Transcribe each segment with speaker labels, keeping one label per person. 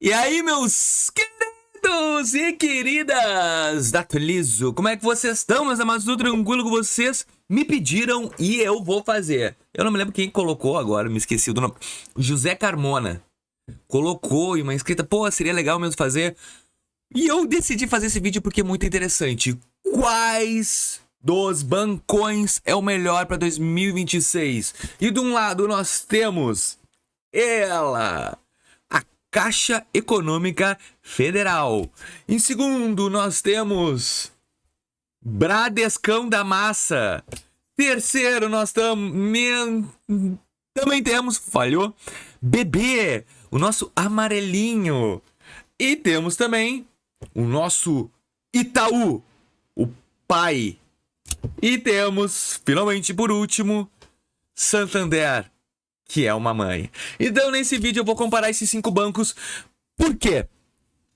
Speaker 1: E aí, meus queridos e queridas da Tulizo, como é que vocês estão, meus amados? Tudo tranquilo com vocês? Me pediram e eu vou fazer. Eu não me lembro quem colocou agora, me esqueci do nome. José Carmona colocou em uma escrita, pô, seria legal mesmo fazer. E eu decidi fazer esse vídeo porque é muito interessante. Quais dos bancões é o melhor para 2026? E de um lado nós temos ela, a Caixa Econômica Federal. Em segundo, nós temos Bradescão da Massa. Terceiro, nós também temos, falhou, BB, o nosso amarelinho. E temos também o nosso Itaú, o pai. E temos, finalmente, por último, Santander, que é uma mãe. Então, nesse vídeo eu vou comparar esses 5 bancos. Por quê?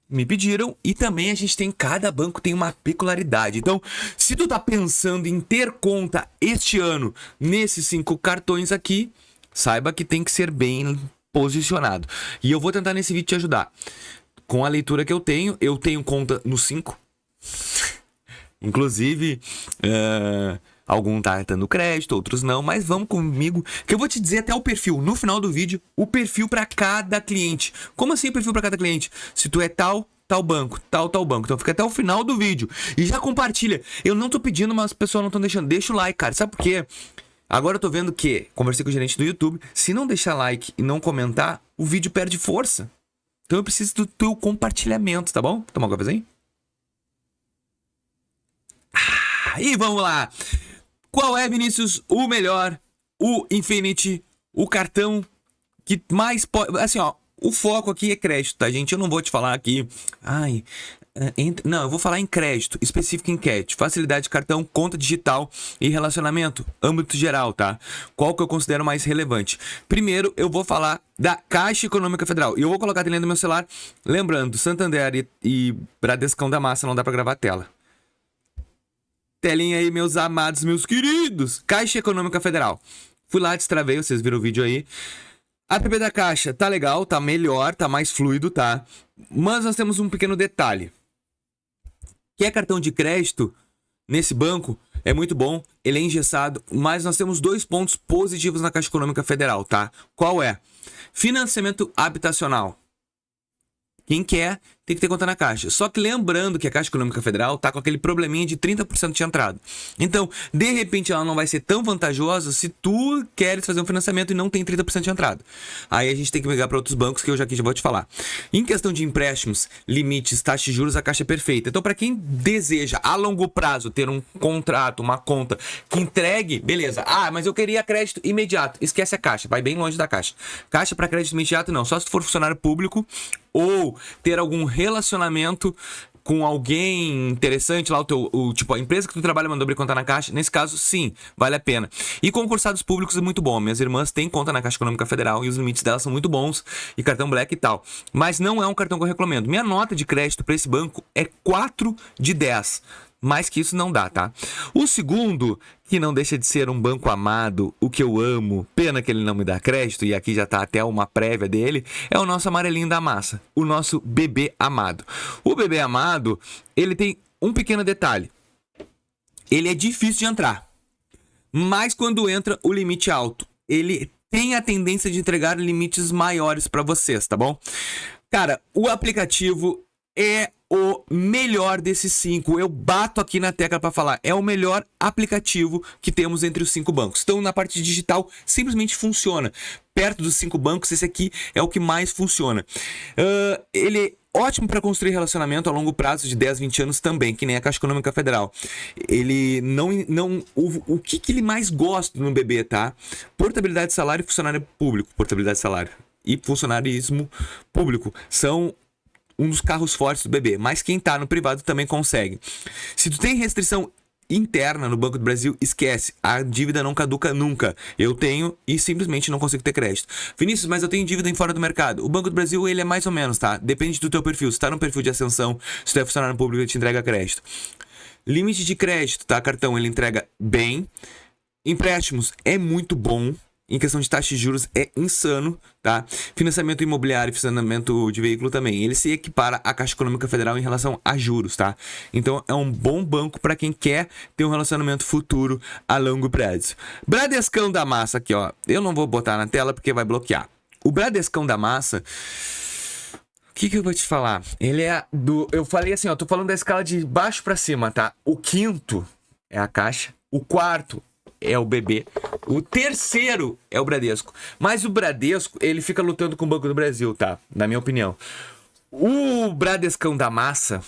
Speaker 1: Me pediram, e também a gente tem, cada banco tem uma peculiaridade. Então, se tu tá pensando em ter conta este ano nesses 5 cartões aqui, saiba que tem que ser bem posicionado. E eu vou tentar nesse vídeo te ajudar. Com a leitura que eu tenho conta no 5. Inclusive, algum tá dando crédito, outros não, mas vamos comigo, que eu vou te dizer até o perfil, no final do vídeo, o perfil para cada cliente. Como assim o perfil para cada cliente? Se tu é tal banco, tal banco. Então fica até o final do vídeo e já compartilha. Eu não tô pedindo, mas as pessoas não estão deixando. Deixa o like, cara. Sabe por quê? Agora eu tô vendo que, conversei com o gerente do YouTube, se não deixar like e não comentar, o vídeo perde força. Então eu preciso do teu compartilhamento, tá bom? Toma um cafezinho? E vamos lá. Qual é, Vinícius, o melhor, o Infinity, o cartão que mais pode... Assim, ó, o foco aqui é crédito, tá, gente? Eu não vou te falar aqui... Não, eu vou falar em crédito, específico em crédito, facilidade de cartão, conta digital e relacionamento, âmbito geral, tá? Qual que eu considero mais relevante? Primeiro, eu vou falar da Caixa Econômica Federal. E eu vou colocar a telinha do meu celular. Lembrando, Santander e Bradescão da Massa não dá pra gravar a tela. Telinha aí, meus amados, meus queridos. Caixa Econômica Federal. Fui lá, destravei, vocês viram o vídeo aí. A app da Caixa tá legal, tá melhor, tá mais fluido, tá? Mas nós temos um pequeno detalhe. Que é cartão de crédito nesse banco, é muito bom, ele é engessado, mas nós temos 2 pontos positivos na Caixa Econômica Federal, tá? Qual é? Financiamento habitacional. Quem quer, tem que ter conta na Caixa. Só que lembrando que a Caixa Econômica Federal tá com aquele probleminha de 30% de entrada. Então, de repente, ela não vai ser tão vantajosa se tu queres fazer um financiamento e não tem 30% de entrada. Aí a gente tem que ligar para outros bancos que eu já vou te falar. Em questão de empréstimos, limites, taxas de juros, a Caixa é perfeita. Então, para quem deseja a longo prazo ter um contrato, uma conta que entregue, beleza. Ah, mas eu queria crédito imediato. Esquece a Caixa, vai bem longe da Caixa. Caixa para crédito imediato não, só se tu for funcionário público ou ter algum relacionamento com alguém interessante lá, tipo, a empresa que tu trabalha mandou abrir conta na Caixa, nesse caso, sim, vale a pena. E concursados públicos é muito bom. Minhas irmãs têm conta na Caixa Econômica Federal e os limites delas são muito bons, e cartão Black e tal. Mas não é um cartão que eu recomendo. Minha nota de crédito para esse banco é 4 de 10. Mais que isso não dá, tá? O segundo, que não deixa de ser um banco amado, o que eu amo, pena que ele não me dá crédito, e aqui já tá até uma prévia dele, é o nosso amarelinho da massa, o nosso BB Amado. O BB Amado, ele tem um pequeno detalhe. Ele é difícil de entrar, mas quando entra o limite alto, ele tem a tendência de entregar limites maiores para vocês, tá bom? Cara, o aplicativo é o melhor desses 5. Eu bato aqui na tecla para falar. É o melhor aplicativo que temos entre os 5 bancos. Então, na parte digital, simplesmente funciona. Perto dos 5 bancos, esse aqui é o que mais funciona. Ele é ótimo para construir relacionamento a longo prazo de 10, 20 anos também, que nem a Caixa Econômica Federal. Ele o que ele mais gosta no BB, tá? Portabilidade de salário e funcionário público. Portabilidade de salário e funcionarismo público são um dos carros fortes do BB, mas quem tá no privado também consegue. Se tu tem restrição interna no Banco do Brasil, esquece, a dívida não caduca nunca. Eu tenho e simplesmente não consigo ter crédito. Vinícius, mas eu tenho dívida em fora do mercado. O Banco do Brasil, ele é mais ou menos, tá? Depende do teu perfil. Se tá no perfil de ascensão, se tu é funcionário público, ele te entrega crédito. Limite de crédito, tá? Cartão, ele entrega bem. Empréstimos é muito bom. em questão de taxa de juros é insano, tá? Financiamento imobiliário e financiamento de veículo também. Ele se equipara à Caixa Econômica Federal em relação a juros, tá? Então é um bom banco para quem quer ter um relacionamento futuro a longo prazo. Bradescão da Massa aqui, ó. Eu não vou botar na tela porque vai bloquear. O Bradescão da Massa, o que eu vou te falar? Ele é do... Eu falei assim, ó, tô falando da escala de baixo para cima, tá? O quinto é a Caixa, o quarto é o BB, o terceiro é o Bradesco. Mas o Bradesco, ele fica lutando com o Banco do Brasil, tá? Na minha opinião. O Bradescão da Massa,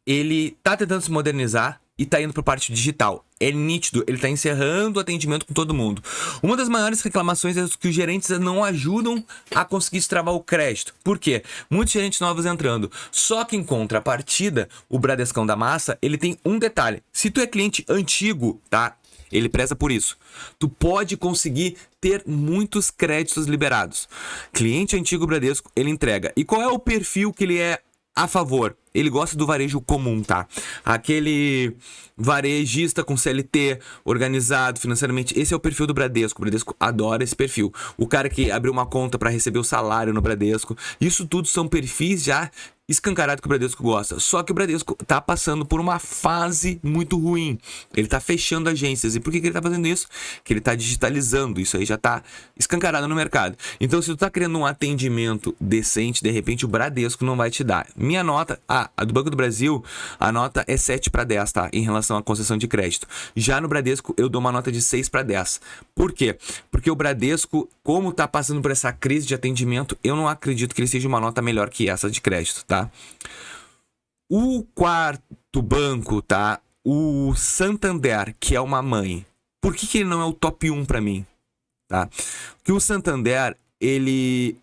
Speaker 1: ele tá tentando se modernizar e tá indo pra parte digital. É nítido, ele tá encerrando o atendimento com todo mundo. Uma das maiores reclamações é que os gerentes não ajudam a conseguir destravar o crédito. Por quê? Muitos gerentes novos entrando. Só que em contrapartida, o Bradescão da Massa, ele tem um detalhe. Se tu é cliente antigo, tá? Ele preza por isso. Tu pode conseguir ter muitos créditos liberados. Cliente antigo Bradesco, ele entrega. E qual é o perfil que ele é a favor? Ele gosta do varejo comum, tá? Aquele varejista com CLT, organizado financeiramente. Esse é o perfil do Bradesco. O Bradesco adora esse perfil. O cara que abriu uma conta para receber o salário no Bradesco. Isso tudo são perfis já escancarado que o Bradesco gosta. Só que o Bradesco tá passando por uma fase muito ruim. Ele tá fechando agências. E por que ele tá fazendo isso? Que ele tá digitalizando. Isso aí já tá escancarado no mercado. Então, se tu tá querendo um atendimento decente, de repente o Bradesco não vai te dar. Minha nota, a do Banco do Brasil, a nota é 7 para 10, tá? Em relação à concessão de crédito. Já no Bradesco, eu dou uma nota de 6 para 10. Por quê? Porque o Bradesco, como tá passando por essa crise de atendimento, eu não acredito que ele seja uma nota melhor que essa de crédito, tá? O quarto banco, tá? O Santander, que é uma mãe. Por que ele não é o top 1 para mim? Tá? Porque o Santander, ele...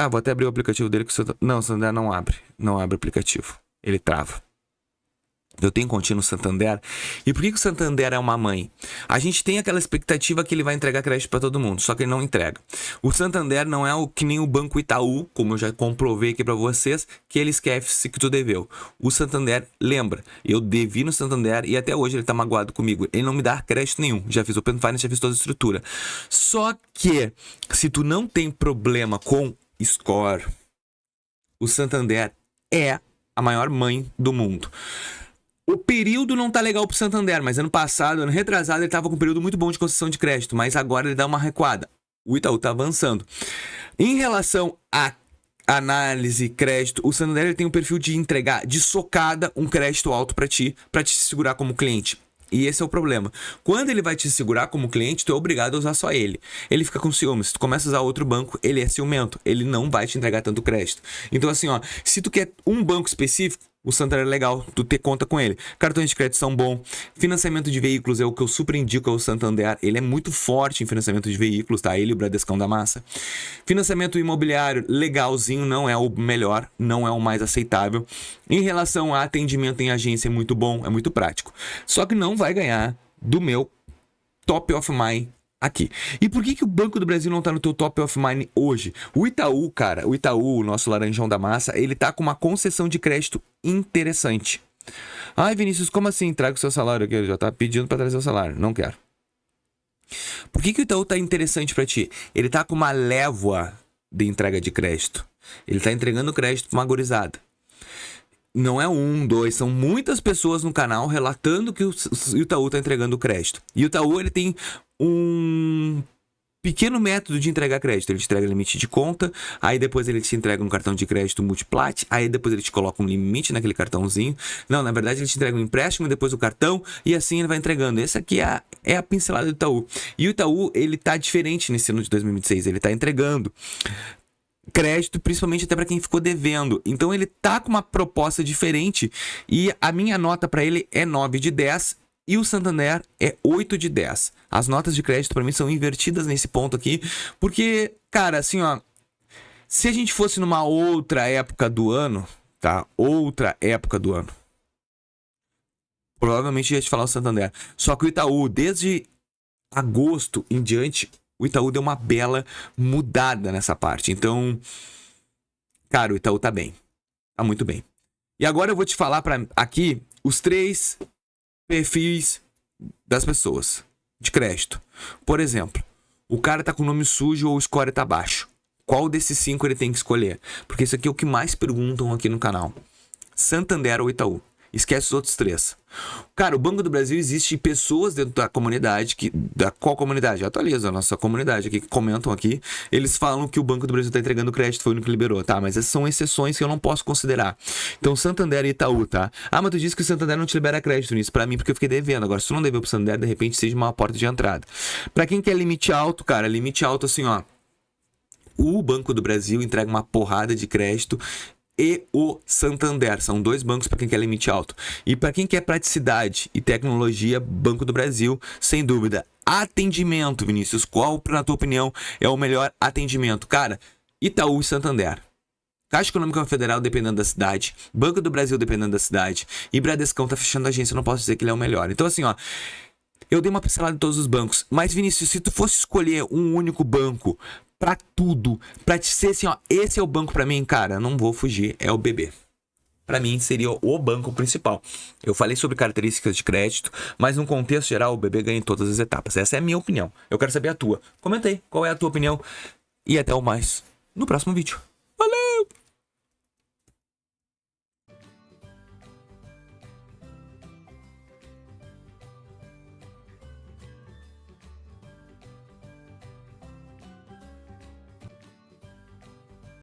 Speaker 1: vou até abrir o aplicativo dele. Não, o Santander não abre. Não abre o aplicativo. Ele trava. Eu tenho continha no Santander. E por que o Santander é uma mãe? A gente tem aquela expectativa que ele vai entregar crédito para todo mundo, só que ele não entrega. O Santander não é que nem o Banco Itaú, como eu já comprovei aqui para vocês, que ele esquece que tu deveu. O Santander lembra. Eu devi no Santander e até hoje ele tá magoado comigo. Ele não me dá crédito nenhum. Já fiz Open Finance, já fiz toda a estrutura. Só que se tu não tem problema com score, o Santander é a maior mãe do mundo. O período não tá legal pro Santander, mas ano passado, ano retrasado, ele tava com um período muito bom de concessão de crédito, mas agora ele dá uma recuada. O Itaú tá avançando. Em relação a análise, crédito, o Santander ele tem um perfil de entregar de socada um crédito alto para te segurar como cliente. E esse é o problema. Quando ele vai te segurar como cliente, tu é obrigado a usar só ele. Ele fica com ciúmes. Se tu começa a usar outro banco, ele é ciumento. Ele não vai te entregar tanto crédito. Então assim, ó, se tu quer um banco específico, o Santander é legal, tu ter conta com ele. Cartões de crédito são bons. Financiamento de veículos é o que eu super indico ao Santander. Ele é muito forte em financiamento de veículos, tá? Ele e o Bradescão da Massa. Financiamento imobiliário, legalzinho, não é o melhor, não é o mais aceitável. Em relação a atendimento em agência, é muito bom, é muito prático. Só que não vai ganhar do meu top of mind aqui. E por que o Banco do Brasil não tá no teu top of mind hoje? O Itaú, cara, o Itaú, o nosso laranjão da massa, ele tá com uma concessão de crédito interessante. Ai, Vinícius, como assim? Traga o seu salário aqui. Ele já tá pedindo para trazer o salário. Não quero. Por que o Itaú tá interessante para ti? Ele tá com uma lévoa de entrega de crédito. Ele tá entregando crédito pra uma gurizada. Não é um, dois, são muitas pessoas no canal relatando que o Itaú tá entregando crédito. E o Itaú, ele tem um pequeno método de entregar crédito. Ele te entrega limite de conta, aí depois ele te entrega um cartão de crédito multiplat, aí depois ele te coloca um limite naquele cartãozinho. Não, na verdade ele te entrega um empréstimo, depois o cartão, e assim ele vai entregando. Essa aqui é a pincelada do Itaú. E o Itaú, ele tá diferente nesse ano de 2026, ele tá entregando crédito, principalmente até para quem ficou devendo. Então ele tá com uma proposta diferente e a minha nota para ele é 9 de 10 e o Santander é 8 de 10. As notas de crédito para mim são invertidas nesse ponto aqui, porque, cara, assim, ó, se a gente fosse numa outra época do ano, tá? Outra época do ano, provavelmente ia te falar o Santander. Só que o Itaú, desde agosto em diante, o Itaú deu uma bela mudada nessa parte. Então, cara, o Itaú tá bem. Tá muito bem. E agora eu vou te falar aqui os 3 perfis das pessoas de crédito. Por exemplo, o cara tá com o nome sujo ou o score tá baixo. Qual desses 5 ele tem que escolher? Porque isso aqui é o que mais perguntam aqui no canal. Santander ou Itaú? Esquece os outros 3. Cara, o Banco do Brasil existe pessoas dentro da comunidade, da qual comunidade? Atualiza a nossa comunidade aqui, que comentam aqui. Eles falam que o Banco do Brasil tá entregando crédito, foi o que liberou, tá? Mas essas são exceções que eu não posso considerar. Então, Santander e Itaú, tá? Ah, mas tu disse que o Santander não te libera crédito nisso. Pra mim, porque eu fiquei devendo. Agora, se tu não deveu pro Santander, de repente seja uma porta de entrada. Pra quem quer limite alto, cara, limite alto assim, ó. O Banco do Brasil entrega uma porrada de crédito e o Santander. São 2 bancos para quem quer limite alto. E para quem quer praticidade e tecnologia, Banco do Brasil, sem dúvida. Atendimento, Vinícius. Qual, na tua opinião, é o melhor atendimento? Cara, Itaú e Santander. Caixa Econômica Federal, dependendo da cidade. Banco do Brasil, dependendo da cidade. E Bradescão tá fechando a agência, eu não posso dizer que ele é o melhor. Então, assim, ó. Eu dei uma pincelada em todos os bancos. Mas, Vinícius, se tu fosse escolher um único banco pra tudo, pra te ser assim, ó, esse é o banco pra mim, cara, não vou fugir, é o BB. Pra mim, seria o banco principal. Eu falei sobre características de crédito, mas no contexto geral, o BB ganha em todas as etapas. Essa é a minha opinião. Eu quero saber a tua. Comenta aí qual é a tua opinião. E até o mais no próximo vídeo.